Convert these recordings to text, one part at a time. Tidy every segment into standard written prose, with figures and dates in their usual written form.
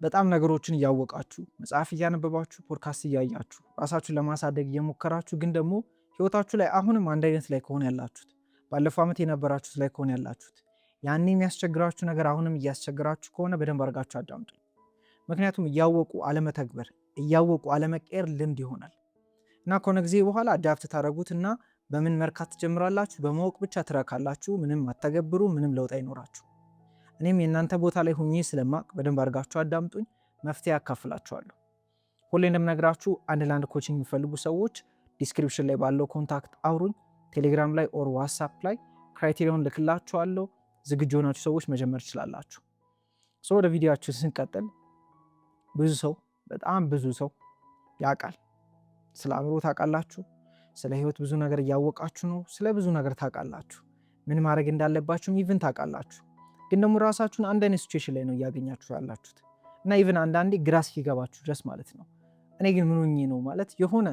በጣም ነገሮችን እያወቃችሁ መጽሐፍ እያነበባችሁ ፖድካስት እያያችሁ ራሳችሁን ለማሳደግ እየሞከራችሁ ግን ደግሞ ህይወታችሁ ላይ አሁንም አንድ አይነት ላይ ከሆነ ያላችሁት ባለፈው ዓመት የነበራችሁት ላይ ከሆነ ያላችሁት ያኔ የሚያስቸግራችሁ ነገር አሁንም እያስቸግራችሁ ከሆነ በደንብ አድርጋችሁ አዳምጡ። ምክንያቱም እያወቁ አለመተግበር እያወቁ አለመቀየር ልምድ ይሆናል እና ከሆነ ጊዜ በኋላ አዳፕት ታደርጉትና በምን መርካት ትጀምራላችሁ? በማወቅ ብቻ ትረካላችሁ። ምንም አተገብሩ፣ ምንም ለውጥ አይኖራችሁ። እኔም የእናንተ ቦታ ላይ ሁኜ ስለማቅ በደንብ አድርጋችሁ አዳምጡኝ፣ መፍትሄ ያካፍላችኋለሁ። ሁሌ እንደምነግራችሁ አንድ ለአንድ ኮቺንግ የሚፈልጉ ሰዎች ዲስክሪፕሽን ላይ ባለው ኮንታክት አውሩኝ። ቴሌግራም ላይ ኦር ዋትሳፕ ላይ ክራይቴሪያውን ልክላችኋለሁ። ዝግጁ ሆናችሁ ሰዎች መጀመር ትችላላችሁ። ወደ ቪዲዮአችሁ ስንቀጥል ብዙ ሰው በጣም ብዙ ሰው ያውቃል። ስለ አእምሮ ታውቃላችሁ። ስለ ህይወት ብዙ ነገር እያወቃችሁ ነው። ስለ ብዙ ነገር ታውቃላችሁ። ምን ማድረግ እንዳለባችሁም ኢቭን ታውቃላችሁ። ግን ደግሞ ራሳችሁን አንድ አይነት ሲቹዌሽን ላይ ነው እያገኛችሁ ያላችሁት እና ኢቭን አንዳንዴ ግራ እስኪገባችሁ ድረስ ማለት ነው። እኔ ግን ምን ሆኜ ነው ማለት የሆነ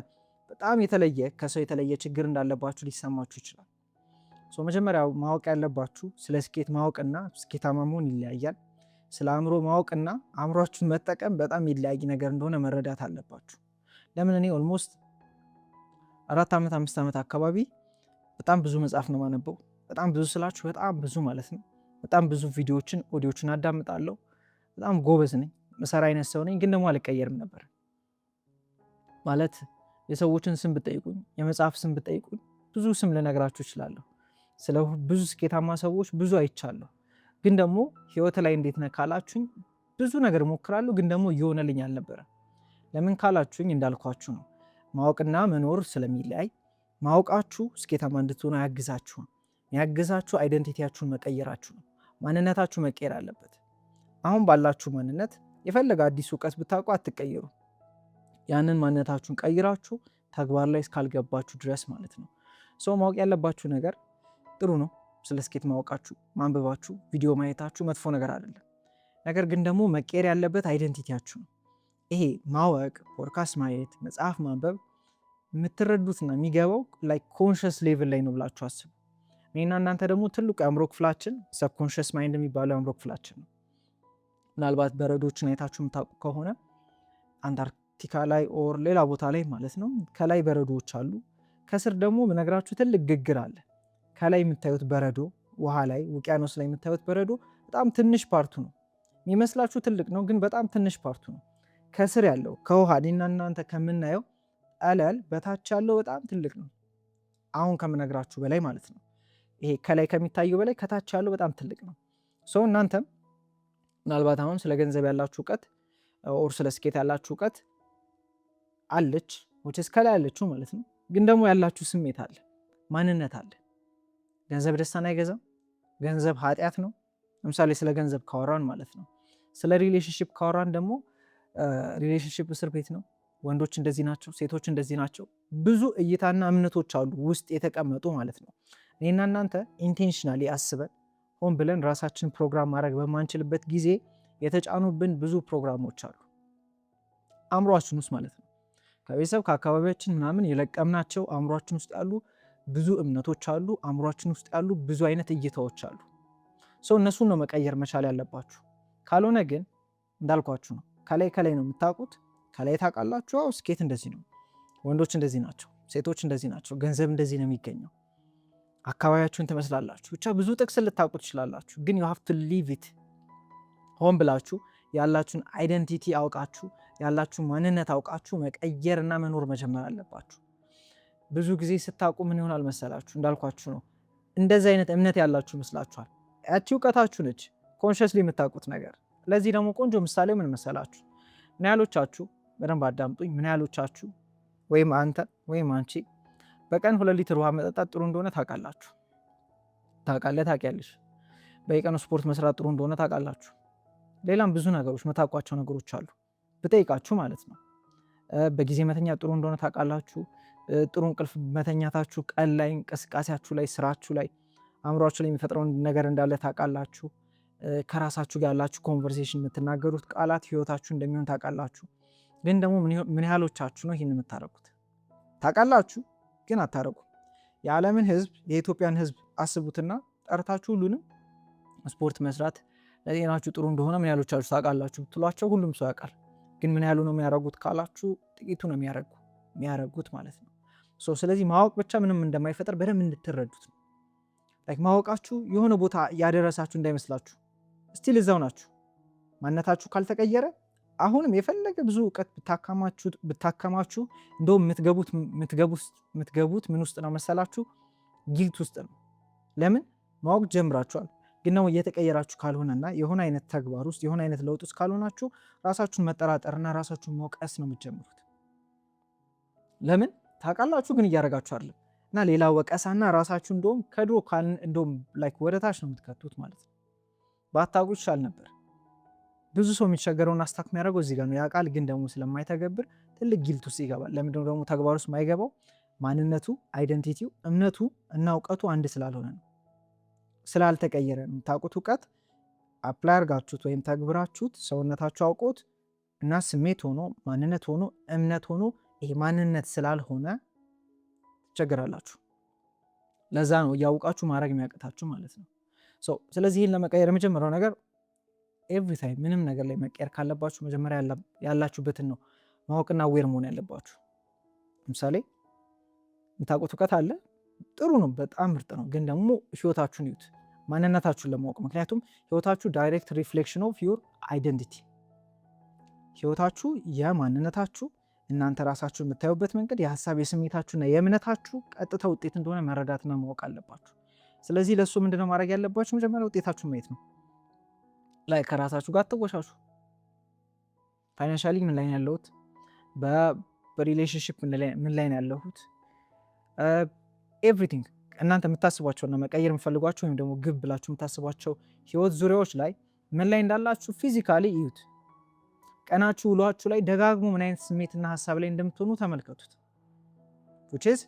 በጣም የተለየ ከሰው የተለየ ችግር እንዳለባችሁ ሊሰማችሁ ይችላል። መጀመሪያ ማወቅ ያለባችሁ ስለ ስኬት ማወቅና ስኬታማ መሆን ይለያያል። ስለ አእምሮ ማወቅና አእምሯችሁን መጠቀም በጣም የሚለያይ ነገር እንደሆነ መረዳት አለባችሁ። ለምን እኔ ኦልሞስት 4 ዓመት 5 ዓመት አካባቢ በጣም ብዙ መጽሐፍ ነው ማነበው። በጣም ብዙ ስላችሁ በጣም ብዙ ማለት ነው። በጣም ብዙ ቪዲዮዎችን ኦዲዮችን አዳምጣለሁ። በጣም ጎበዝ ነኝ፣ መሰራ አይነት ሰው ነኝ። ግን ደግሞ አልቀየርም ነበር ማለት የሰዎችን ስም ብጠይቁኝ፣ የመጽሐፍ ስም ብጠይቁኝ ብዙ ስም ልነግራችሁ እችላለሁ። ስለ ብዙ ስኬታማ ሰዎች ብዙ አይቻለሁ። ግን ደግሞ ህይወት ላይ እንዴት ነህ ካላችሁኝ ብዙ ነገር ሞክራለሁ፣ ግን ደግሞ እየሆነልኝ አልነበረ። ለምን ካላችሁኝ እንዳልኳችሁ ነው። ማወቅና መኖር ስለሚለያይ ማወቃችሁ ስኬታማ እንድትሆኑ አያግዛችሁም። የሚያግዛችሁ አይደንቲቲያችሁን መቀየራችሁ ነው። ማንነታችሁ መቀየር አለበት። አሁን ባላችሁ ማንነት የፈለገ አዲስ እውቀት ብታውቁ አትቀየሩ። ያንን ማንነታችሁን ቀይራችሁ ተግባር ላይ እስካልገባችሁ ድረስ ማለት ነው። ማወቅ ያለባችሁ ነገር ጥሩ ነው። ስለ ስኬት ማወቃችሁ፣ ማንበባችሁ፣ ቪዲዮ ማየታችሁ መጥፎ ነገር አይደለም። ነገር ግን ደግሞ መቀየር ያለበት አይደንቲቲያችሁ ነው። ይሄ ማወቅ፣ ፖድካስት ማየት፣ መጽሐፍ ማንበብ የምትረዱትና የሚገባው ላይ ኮንሽስ ሌቭል ላይ ነው ብላችሁ አስቡ። እኔና እናንተ ደግሞ ትልቁ የአእምሮ ክፍላችን ሰብኮንሽስ ማይንድ የሚባለው የአእምሮ ክፍላችን ነው። ምናልባት በረዶችን አይታችሁ የምታውቁ ከሆነ አንታርክቲካ ላይ ኦር ሌላ ቦታ ላይ ማለት ነው ከላይ በረዶዎች አሉ፣ ከስር ደግሞ በነገራችሁ ትልቅ ግግር አለ። ከላይ የምታዩት በረዶ ውሃ ላይ ውቅያኖስ ላይ የምታዩት በረዶ በጣም ትንሽ ፓርቱ ነው የሚመስላችሁ ትልቅ ነው፣ ግን በጣም ትንሽ ፓርቱ ነው። ከስር ያለው ከውሃ እኔና እናንተ ከምናየው ጠለል በታች ያለው በጣም ትልቅ ነው። አሁን ከምነግራችሁ በላይ ማለት ነው። ይሄ ከላይ ከሚታየው በላይ ከታች ያለው በጣም ትልቅ ነው። እናንተም ምናልባት አሁን ስለ ገንዘብ ያላችሁ እውቀት ኦር ስለ ስኬት ያላችሁ እውቀት አለች ወይስ ከላይ ያለችው ማለት ነው። ግን ደግሞ ያላችሁ ስሜት አለ፣ ማንነት አለ። ገንዘብ ደስታን አይገዛም። ገንዘብ ኃጢአት ነው። ለምሳሌ ስለ ገንዘብ ካወራን ማለት ነው። ስለ ሪሌሽንሽፕ ካወራን ደግሞ ሪሌሽንሽፕ እስር ቤት ነው። ወንዶች እንደዚህ ናቸው፣ ሴቶች እንደዚህ ናቸው። ብዙ እይታና እምነቶች አሉ ውስጥ የተቀመጡ ማለት ነው። እኔና እናንተ ኢንቴንሽናሊ አስበን ሆን ብለን ራሳችን ፕሮግራም ማድረግ በማንችልበት ጊዜ የተጫኑብን ብዙ ፕሮግራሞች አሉ አእምሯችን ውስጥ ማለት ነው። ከቤተሰብ ከአካባቢያችን ምናምን የለቀምናቸው አእምሯችን ውስጥ ያሉ ብዙ እምነቶች አሉ። አእምሯችን ውስጥ ያሉ ብዙ አይነት እይታዎች አሉ። እነሱን ነው መቀየር መቻል ያለባችሁ። ካልሆነ ግን እንዳልኳችሁ ነው። ከላይ ነው የምታውቁት። ከላይ ታውቃላችሁ። ስኬት እንደዚህ ነው፣ ወንዶች እንደዚህ ናቸው፣ ሴቶች እንደዚህ ናቸው፣ ገንዘብ እንደዚህ ነው የሚገኘው፣ አካባቢያችሁን ትመስላላችሁ። ብቻ ብዙ ጥቅስ ልታውቁ ትችላላችሁ። ግን you have to live it። ሆን ብላችሁ ያላችሁን አይደንቲቲ አውቃችሁ ያላችሁን ማንነት አውቃችሁ መቀየርና መኖር መጀመር አለባችሁ። ብዙ ጊዜ ስታውቁ ምን ይሆናል መሰላችሁ? እንዳልኳችሁ ነው። እንደዚህ አይነት እምነት ያላችሁ ይመስላችኋል። ያቺ እውቀታችሁ ነች ኮንሽስሊ የምታውቁት ነገር። ለዚህ ደግሞ ቆንጆ ምሳሌ ምን መሰላችሁ? ምን ያህሎቻችሁ በደንብ አዳምጡኝ። ምን ያህሎቻችሁ ወይም አንተ ወይም አንቺ በቀን 2 ሊትር ውሃ መጠጣት ጥሩ እንደሆነ ታውቃላችሁ? ታውቃለህ፣ ታውቂያለሽ። በየቀኑ ስፖርት መስራት ጥሩ እንደሆነ ታውቃላችሁ? ሌላም ብዙ ነገሮች መታውቋቸው ነገሮች አሉ ብጠይቃችሁ ማለት ነው። በጊዜ መተኛ ጥሩ እንደሆነ ታውቃላችሁ? ጥሩ እንቅልፍ መተኛታችሁ ቀን ላይ እንቅስቃሴያችሁ ላይ ስራችሁ ላይ አእምሯችሁ ላይ የሚፈጥረውን ነገር እንዳለ ታውቃላችሁ? ከራሳችሁ ጋር ያላችሁ ኮንቨርሴሽን የምትናገሩት ቃላት ህይወታችሁ እንደሚሆን ታውቃላችሁ? ግን ደግሞ ምን ያህሎቻችሁ ነው ይህን የምታደርጉት? ታውቃላችሁ ግን አታደርጉም። የዓለምን ህዝብ የኢትዮጵያን ህዝብ አስቡትና ጠርታችሁ ሁሉንም ስፖርት መስራት ለጤናችሁ ጥሩ እንደሆነ ምን ያህሎቻችሁ ታውቃላችሁ ብትሏቸው ሁሉም ሰው ያውቃል። ግን ምን ያህሉ ነው የሚያደርጉት ካላችሁ ጥቂቱ ነው የሚያደርጉት ማለት ነው። ስለዚህ ማወቅ ብቻ ምንም እንደማይፈጠር በደንብ እንድትረዱት ነው። ማወቃችሁ የሆነ ቦታ ያደረሳችሁ እንዳይመስላችሁ። ስቲል እዛው ናችሁ። ማንነታችሁ ካልተቀየረ አሁንም የፈለገ ብዙ እውቀት ብታከማችሁ እንደውም የምትገቡት ምን ውስጥ ነው መሰላችሁ? ጊልት ውስጥ ነው። ለምን? ማወቅ ጀምራችኋል፣ ግን ነው እየተቀየራችሁ ካልሆነና የሆነ አይነት ተግባር ውስጥ የሆነ አይነት ለውጥ ውስጥ ካልሆናችሁ ራሳችሁን መጠራጠርና ራሳችሁን መውቀስ ነው የምትጀምሩት። ለምን? ታውቃላችሁ ግን እያደረጋችሁ አይደለም። እና ሌላ ወቀሳና ራሳችሁ እንደውም ከድሮ እንደውም ወደ ታች ነው የምትከቱት ማለት ነው። ባታውቁ ይሻል ነበር። ብዙ ሰው የሚቸገረውን አስታክ የሚያደርገው እዚህ ጋር ነው። ያውቃል ግን ደግሞ ስለማይተገብር ትልቅ ጊልት ውስጥ ይገባል። ለምንድነው ደግሞ ተግባር ውስጥ ማይገባው? ማንነቱ፣ አይደንቲቲው፣ እምነቱ እና እውቀቱ አንድ ስላልሆነ ነው። ስላልተቀየረ ነው። የምታውቁት እውቀት አፕላይ አድርጋችሁት ወይም ተግብራችሁት ሰውነታችሁ አውቆት እና ስሜት ሆኖ ማንነት ሆኖ እምነት ሆኖ ይሄ ማንነት ስላልሆነ ትቸገራላችሁ። ለዛ ነው እያውቃችሁ ማድረግ የሚያቅታችሁ ማለት ነው። ስለዚህ ይህን ለመቀየር የመጀመሪያው ነገር ኤቭሪ ታይም ምንም ነገር ላይ መቀየር ካለባችሁ መጀመሪያ ያላችሁበትን ነው ማወቅና ዌር መሆን ያለባችሁ። ለምሳሌ የምታውቁት እውቀት አለ፣ ጥሩ ነው፣ በጣም ምርጥ ነው። ግን ደግሞ ህይወታችሁን ይዩት፣ ማንነታችሁን ለማወቅ። ምክንያቱም ህይወታችሁ ዳይሬክት ሪፍሌክሽን ኦፍ ዩር አይደንቲቲ። ህይወታችሁ የማንነታችሁ እናንተ ራሳችሁ የምታዩበት መንገድ የሀሳብ የስሜታችሁና የእምነታችሁ ቀጥታ ውጤት እንደሆነ መረዳትና ማወቅ አለባችሁ። ስለዚህ ለእሱ ምንድነው ማድረግ ያለባችሁ? መጀመሪያ ውጤታችሁ ማየት ነው። ከራሳችሁ ጋር አትወሻሹ። ፋይናንሻሊ ምን ላይ ነው ያለሁት? በሪሌሽንሽፕ ምን ላይ ነው ያለሁት? ኤቭሪቲንግ እናንተ የምታስቧቸውና መቀየር የምፈልጓቸው ወይም ደግሞ ግብ ብላችሁ የምታስቧቸው ህይወት ዙሪያዎች ላይ ምን ላይ እንዳላችሁ ፊዚካሊ እዩት። ቀናችሁ ውሏችሁ ላይ ደጋግሞ ምን አይነት ስሜትና ሀሳብ ላይ እንደምትሆኑ ተመልከቱት። which is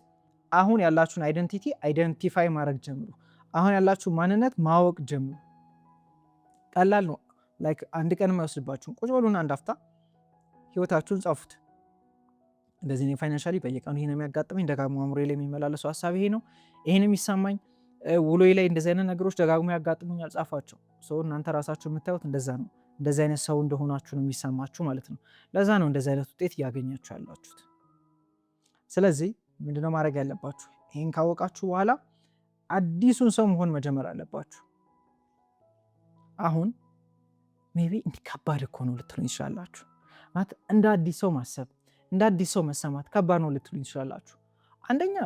አሁን ያላችሁን አይደንቲቲ አይደንቲፋይ ማድረግ ጀምሩ። አሁን ያላችሁ ማንነት ማወቅ ጀምሩ። ቀላል ነው። አንድ ቀን የማይወስድባችሁም። ቁጭ በሉና አንድ አፍታ ህይወታችሁን ጻፉት። እንደዚህ ነው ፋይናንሻሊ በየቀኑ ይሄን የሚያጋጥመኝ፣ ደጋግሞ አእምሮዬ ላይ የሚመላለሰው ሀሳብ ይሄ ነው፣ ይሄን የሚሰማኝ ውሎዬ ላይ እንደዚህ አይነት ነገሮች ደጋግሞ ያጋጥሙኛል። ጻፏቸው። እናንተ ራሳችሁ የምታዩት እንደዛ ነው። እንደዚህ አይነት ሰው እንደሆናችሁ ነው የሚሰማችሁ ማለት ነው። ለዛ ነው እንደዚህ አይነት ውጤት እያገኛችሁ ያላችሁት። ስለዚህ ምንድነው ማድረግ ያለባችሁ? ይሄን ካወቃችሁ በኋላ አዲሱን ሰው መሆን መጀመር አለባችሁ። አሁን ሜቢ እንዲህ ከባድ እኮ ነው ልትሉኝ ትችላላችሁ። ማለት እንደ አዲስ ሰው ማሰብ እንደ አዲስ ሰው መሰማት ከባድ ነው ልትሉኝ ትችላላችሁ። አንደኛ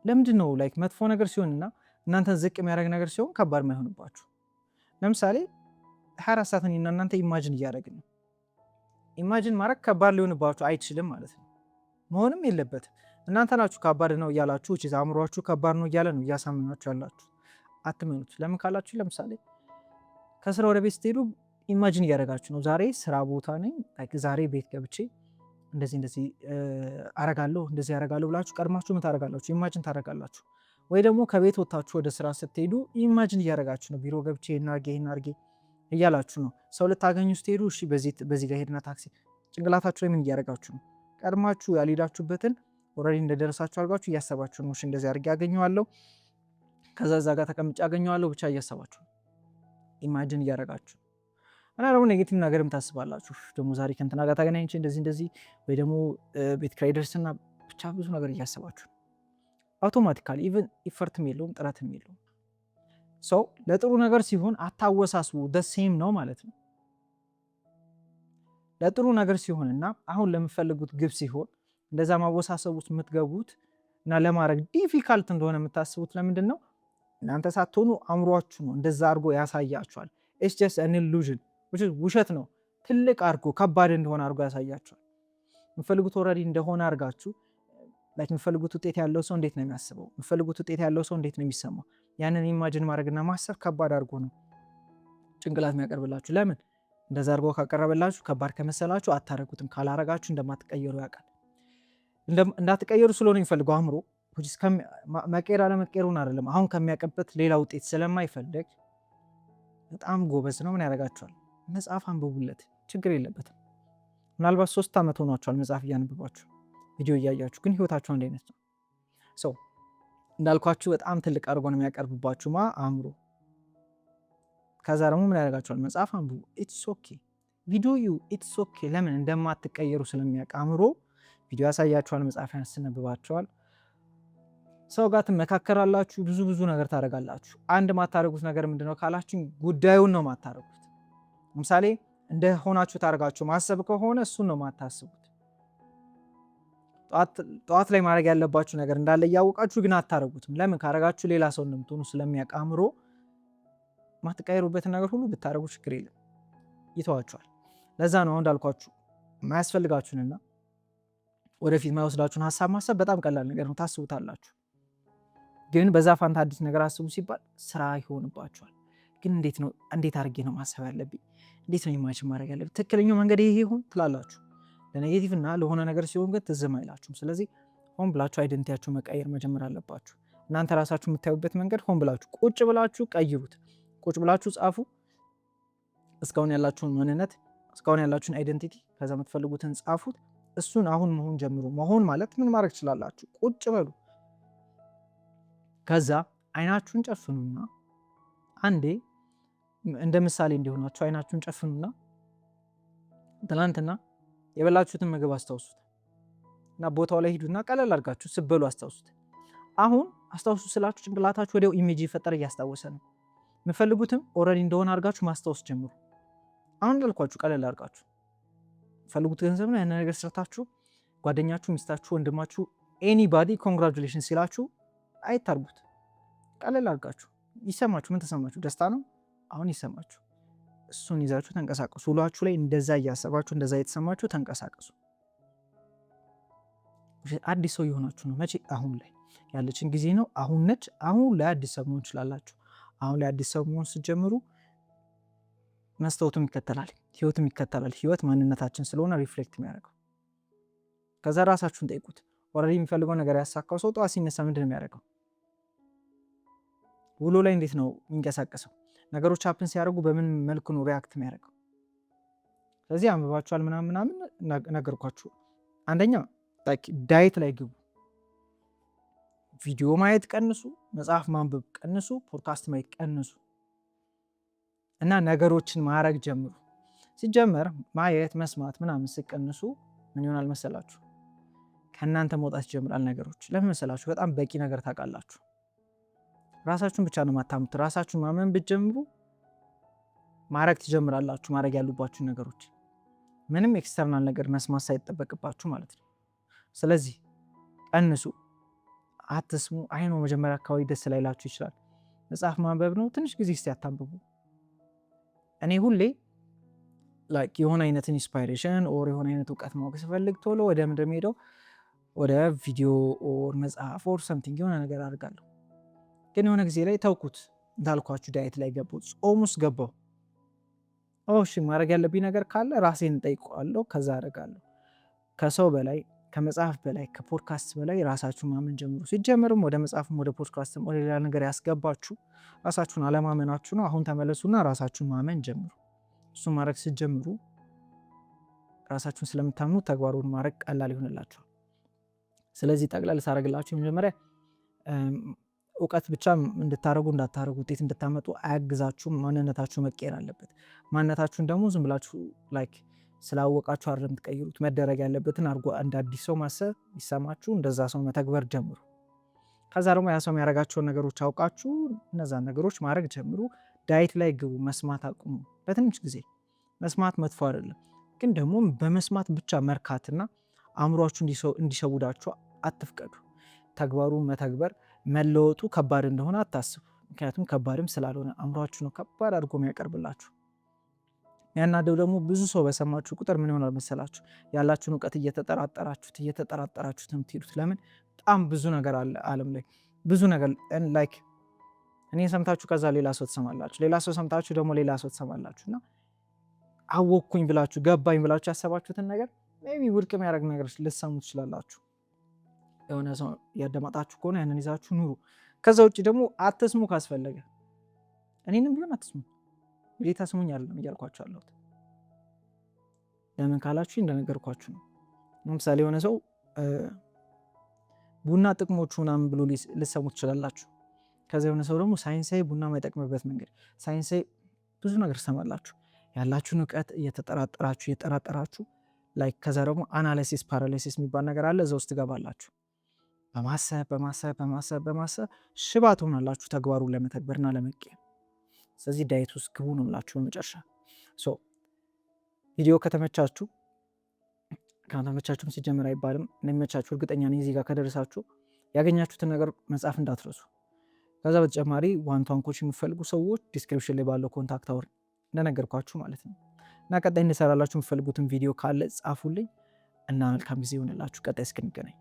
ለምንድን ነው መጥፎ ነገር ሲሆንና እናንተን ዝቅ የሚያደርግ ነገር ሲሆን ከባድ ማይሆንባችሁ? ለምሳሌ 24 ሰዓትን እናንተ ኢማጂን እያደረግን ነው። ኢማጂን ማድረግ ከባድ ሊሆንባችሁ አይችልም ማለት ነው። መሆንም የለበትም። እናንተ ናችሁ ከባድ ነው እያላችሁ አእምሯችሁ ከባድ ነው እያለ ነው እያሳመናችሁ ያላችሁ። አትመኑት። ለምን ካላችሁ ለምሳሌ ከስራ ወደ ቤት ስትሄዱ ኢማጂን እያደረጋችሁ ነው። ዛሬ ስራ ቦታ ነኝ፣ ዛሬ ቤት ገብቼ እንደዚህ አረጋለሁ እንደዚህ ያረጋለሁ ብላችሁ ቀድማችሁ ምን ታረጋላችሁ? ኢማጂን ታረጋላችሁ። ወይ ደግሞ ከቤት ወጣችሁ ወደ ስራ ስትሄዱ ኢማጂን እያደረጋችሁ ነው። ቢሮ ገብቼ ይሄን አርጌ እያላችሁ ነው። ሰው ልታገኙ ስትሄዱ እሺ በዚህ ጋር ሄድና ታክሲ፣ ጭንቅላታችሁ ላይ ምን እያደረጋችሁ ነው? ቀድማችሁ ያልሄዳችሁበትን ኦልሬዲ እንደደረሳችሁ አድርጋችሁ እያሰባችሁ ነው። እሺ እንደዚህ አድርጌ አገኘዋለሁ፣ ከዛ እዛ ጋር ተቀምጬ አገኘዋለሁ፣ ብቻ እያሰባችሁ ኢማጂን እያደረጋችሁ እና ደግሞ ኔጌቲቭ ነገርም ታስባላችሁ። ደግሞ ዛሬ ከእንትና ጋር ተገናኝቼ እንደዚህ ወይ ደግሞ ቤት ኪራይ ደርስና ብቻ ብዙ ነገር እያሰባችሁ አውቶማቲካሊ ኢቨን ኢፈርትም የለውም ጥረትም የለውም። ሰው ለጥሩ ነገር ሲሆን አታወሳስቡ፣ ደሴም ነው ማለት ነው። ለጥሩ ነገር ሲሆንና አሁን ለምፈልጉት ግብ ሲሆን እንደዛ ማወሳሰብ ውስጥ የምትገቡት እና ለማድረግ ዲፊካልት እንደሆነ የምታስቡት ለምንድን ነው? እናንተ ሳትሆኑ አእምሯችሁ ነው እንደዛ አድርጎ ያሳያችኋል። ኢትስ ጀስት አን ኢሉዥን፣ ውሸት ነው። ትልቅ አድርጎ ከባድ እንደሆነ አድርጎ ያሳያችኋል። የምፈልጉት ኦልሬዲ እንደሆነ አድርጋችሁ የምፈልጉት ውጤት ያለው ሰው እንዴት ነው የሚያስበው? የምፈልጉት ውጤት ያለው ሰው እንዴት ነው የሚሰማው? ያንን ኢማጂን ማድረግና ማሰብ ከባድ አድርጎ ነው ጭንቅላት የሚያቀርብላችሁ። ለምን እንደዛ አድርጎ ካቀረበላችሁ ከባድ ከመሰላችሁ አታረጉትም። ካላረጋችሁ እንደማትቀየሩ ያውቃል። እንዳትቀየሩ ስለሆነ የሚፈልገው አእምሮ መቀየር አለመቀየሩን አይደለም፣ አሁን ከሚያቀበት ሌላ ውጤት ስለማይፈልግ በጣም ጎበዝ ነው። ምን ያደርጋችኋል? መጽሐፍ አንብቡለት፣ ችግር የለበትም። ምናልባት 3 ዓመት ሆኗችኋል መጽሐፍ እያነበባችሁ ቪዲዮ እያያችሁ፣ ግን ህይወታችሁ አንድ አይነት ነው። ሰው እንዳልኳችሁ በጣም ትልቅ አድርጎ ነው የሚያቀርብባችሁ አእምሮ። ከዛ ደግሞ ምን ያደርጋችኋል? መጽሐፍ አንብቡ፣ ኢትስ ኦኬ። ቪዲዮ ዩ፣ ኢትስ ኦኬ። ለምን? እንደማትቀየሩ ስለሚያውቅ አእምሮ ቪዲዮ ያሳያችኋል፣ መጽሐፍ ያስነብባችኋል፣ ሰው ጋር ትመካከራላችሁ፣ ብዙ ነገር ታደርጋላችሁ። አንድ ማታደርጉት ነገር ምንድነው ካላችሁ ጉዳዩን ነው ማታደርጉት። ለምሳሌ እንደሆናችሁ ታደርጋችሁ ማሰብ ከሆነ እሱን ነው ማታስቡት። ጠዋት ላይ ማድረግ ያለባችሁ ነገር እንዳለ እያወቃችሁ ግን አታደርጉትም። ለምን? ካደረጋችሁ ሌላ ሰው እንደምትሆኑ ስለሚያውቅ አእምሮ ማትቀየሩበትን ነገር ሁሉ ብታደርጉ ችግር የለም፣ ይተዋችኋል። ለዛ ነው አሁን እንዳልኳችሁ ማያስፈልጋችሁንና ወደፊት ማይወስዳችሁን ሀሳብ ማሰብ በጣም ቀላል ነገር ነው፣ ታስቡታላችሁ። ግን በዛ ፋንታ አዲስ ነገር አስቡ ሲባል ስራ ይሆንባችኋል። ግን እንዴት አድርጌ ነው ማሰብ ያለብኝ? እንዴት ነው ኢማጂን ማድረግ ያለብኝ? ትክክለኛው መንገድ ይሄ ይሁን ትላላችሁ። ለኔጌቲቭ እና ለሆነ ነገር ሲሆን ግን ትዝም አይላችሁም። ስለዚህ ሆን ብላችሁ አይደንቲቲያችሁ መቀየር መጀመር አለባችሁ። እናንተ ራሳችሁ የምታዩበት መንገድ ሆን ብላችሁ ቁጭ ብላችሁ ቀይሩት። ቁጭ ብላችሁ ጻፉ። እስካሁን ያላችሁን ማንነት፣ እስካሁን ያላችሁን አይደንቲቲ፣ ከዛ የምትፈልጉትን ጻፉት። እሱን አሁን መሆን ጀምሩ። መሆን ማለት ምን ማድረግ ትችላላችሁ? ቁጭ በሉ። ከዛ አይናችሁን ጨፍኑና አንዴ እንደ ምሳሌ እንዲሆናችሁ አይናችሁን ጨፍኑና ትናንትና የበላችሁትን ምግብ አስታውሱት እና ቦታው ላይ ሂዱና ቀለል አድርጋችሁ ስበሉ አስታውሱት። አሁን አስታውሱ ስላችሁ ጭንቅላታችሁ ወዲያው ኢሜጅ ይፈጠር እያስታወሰ ነው። የምፈልጉትም ኦልሬዲ እንደሆነ አድርጋችሁ ማስታወስ ጀምሩ። አሁን እንዳልኳችሁ ቀለል አድርጋችሁ ፈልጉት ገንዘብ ነው። ያን ነገር ሰርታችሁ ጓደኛችሁ፣ ሚስታችሁ፣ ወንድማችሁ ኤኒባዲ ኮንግራቹሌሽን ሲላችሁ አይታርጉት። ቀለል አድርጋችሁ ይሰማችሁ። ምን ተሰማችሁ? ደስታ ነው አሁን ይሰማችሁ። እሱን ይዛችሁ ተንቀሳቀሱ። ውሏችሁ ላይ እንደዛ እያሰባችሁ እንደዛ እየተሰማችሁ ተንቀሳቀሱ። አዲስ ሰው የሆናችሁ ነው። መቼ? አሁን ላይ ያለችን ጊዜ ነው። አሁን ነች። አሁን ላይ አዲስ ሰው መሆን ትችላላችሁ። አሁን ላይ አዲስ ሰው መሆን ስትጀምሩ መስታወቱም ይከተላል፣ ህይወትም ይከተላል። ህይወት ማንነታችን ስለሆነ ሪፍሌክት የሚያደርገው። ከዛ ራሳችሁን ጠይቁት። ኦልሬዲ የሚፈልገው ነገር ያሳካው ሰው ጠዋት ሲነሳ ምንድን ነው የሚያደርገው? ውሎ ላይ እንዴት ነው የሚንቀሳቀሰው? ነገሮች ሀፕን ሲያደርጉ በምን መልኩ ነው ሪያክት የሚያደርገው? ስለዚህ አንብባችኋል ምናምን ነገርኳችሁ። አንደኛ ዳይት ላይ ግቡ። ቪዲዮ ማየት ቀንሱ፣ መጽሐፍ ማንበብ ቀንሱ፣ ፖድካስት ማየት ቀንሱ እና ነገሮችን ማድረግ ጀምሩ። ሲጀመር ማየት መስማት ምናምን ስቀንሱ ምን ይሆናል መሰላችሁ? ከእናንተ መውጣት ይጀምራል ነገሮች። ለምን መሰላችሁ? በጣም በቂ ነገር ታውቃላችሁ። ራሳችሁን ብቻ ነው ማታምት። ራሳችሁን ማመን ብትጀምሩ ማድረግ ትጀምራላችሁ። ማድረግ ያሉባችሁ ነገሮች ምንም ኤክስተርናል ነገር መስማት ሳይጠበቅባችሁ ማለት ነው። ስለዚህ ቀንሱ፣ አትስሙ። አይኖ መጀመሪያ አካባቢ ደስ ላይላችሁ ይችላል። መጽሐፍ ማንበብ ነው። ትንሽ ጊዜ እስቲ አታንብቡ። እኔ ሁሌ የሆነ አይነት ኢንስፓይሬሽን ኦር የሆነ አይነት እውቀት ማወቅ ስፈልግ ቶሎ ወደ ምንድን ሄደው ወደ ቪዲዮ ኦር መጽሐፍ ኦር ሰምቲንግ የሆነ ነገር አድርጋለሁ። ግን የሆነ ጊዜ ላይ ተውኩት። እንዳልኳችሁ ዳይት ላይ ገባሁ፣ ጾም ውስጥ ገባሁ። እሺ ማድረግ ያለብኝ ነገር ካለ ራሴን እጠይቀዋለሁ፣ ከዛ አደርጋለሁ። ከሰው በላይ ከመጽሐፍ በላይ ከፖድካስት በላይ ራሳችሁን ማመን ጀምሩ። ሲጀመርም ወደ መጽሐፍም ወደ ፖድካስትም ወደ ሌላ ነገር ያስገባችሁ ራሳችሁን አለማመናችሁ ነው። አሁን ተመለሱና ራሳችሁን ማመን ጀምሩ። እሱን ማድረግ ስትጀምሩ ራሳችሁን ስለምታምኑ ተግባሩን ማድረግ ቀላል ይሆንላችኋል። ስለዚህ ጠቅላላ ሳደርግላችሁ መጀመሪያ እውቀት ብቻ እንድታረጉ እንዳታረጉ ውጤት እንድታመጡ አያግዛችሁም። ማንነታችሁ መቀየር አለበት። ማንነታችሁን ደግሞ ዝም ብላችሁ ስላወቃችሁ አይደለም የምትቀይሩት። መደረግ ያለበትን አድርጎ እንደ አዲስ ሰው ማሰብ ይሰማችሁ፣ እንደዛ ሰው መተግበር ጀምሩ። ከዛ ደግሞ ያ ሰው የሚያደርጋቸውን ነገሮች አውቃችሁ እነዛን ነገሮች ማድረግ ጀምሩ። ዳይት ላይ ግቡ። መስማት አቁሙ። በትንሽ ጊዜ መስማት መጥፎ አይደለም፣ ግን ደግሞ በመስማት ብቻ መርካትና አእምሯችሁ እንዲሸውዳችሁ አትፍቀዱ። ተግባሩን መተግበር መለወጡ ከባድ እንደሆነ አታስቡ። ምክንያቱም ከባድም ስላልሆነ አእምሯችሁ ነው ከባድ አድርጎ የሚያቀርብላችሁ። ያናደው ደግሞ ብዙ ሰው በሰማችሁ ቁጥር ምን ይሆናል መሰላችሁ? ያላችሁን እውቀት እየተጠራጠራችሁት የምትሄዱት። ለምን? በጣም ብዙ ነገር አለ ዓለም ላይ ብዙ ነገር ላይክ እኔ ሰምታችሁ ከዛ ሌላ ሰው ትሰማላችሁ፣ ሌላ ሰው ሰምታችሁ ደግሞ ሌላ ሰው ትሰማላችሁ እና አወቅኩኝ ብላችሁ ገባኝ ብላችሁ ያሰባችሁትን ነገር ሜይ ቢ ውድቅ የሚያደርግ ነገር ልትሰሙ ትችላላችሁ። የሆነ ሰው ያዳመጣችሁ ከሆነ ያንን ይዛችሁ ኑሩ። ከዛ ውጭ ደግሞ አትስሙ። ካስፈለገ እኔንም ቢሆን አትስሙ። ግዴታ ስሙኝ አይደለም እያልኳችሁ አለሁት። ለምን ካላችሁ እንደነገርኳችሁ ነው። ለምሳሌ የሆነ ሰው ቡና ጥቅሞቹ ምናምን ብሎ ልትሰሙ ትችላላችሁ። ከዛ የሆነ ሰው ደግሞ ሳይንሳዊ ቡና የማይጠቅምበት መንገድ፣ ሳይንሳዊ ብዙ ነገር ትሰማላችሁ። ያላችሁን እውቀት እየጠራጠራችሁ ላይ ከዛ ደግሞ አናሊሲስ ፓራሊሲስ የሚባል ነገር አለ። እዛ ውስጥ ትገባላችሁ። በማሰብ ሽባ ትሆናላችሁ ተግባሩን ለመተግበርና ለመቀየም። ስለዚህ ዳየት ውስጥ ግቡ ነው የምላችሁ። በመጨረሻ ቪዲዮ ከተመቻችሁም ሲጀምር አይባልም እንደሚመቻችሁ እርግጠኛ ነኝ። እዚህ ጋር ከደረሳችሁ ያገኛችሁትን ነገር መጻፍ እንዳትረሱ። ከዛ በተጨማሪ ዋን-ቱ-ዋን ኮች የሚፈልጉ ሰዎች ዲስክሪፕሽን ላይ ባለው ኮንታክት አወር እንደነገርኳችሁ ማለት ነው። እና ቀጣይ እንሰራላችሁ የምፈልጉትን ቪዲዮ ካለ ጻፉልኝ እና መልካም ጊዜ ይሆንላችሁ። ቀጣይ እስክንገናኝ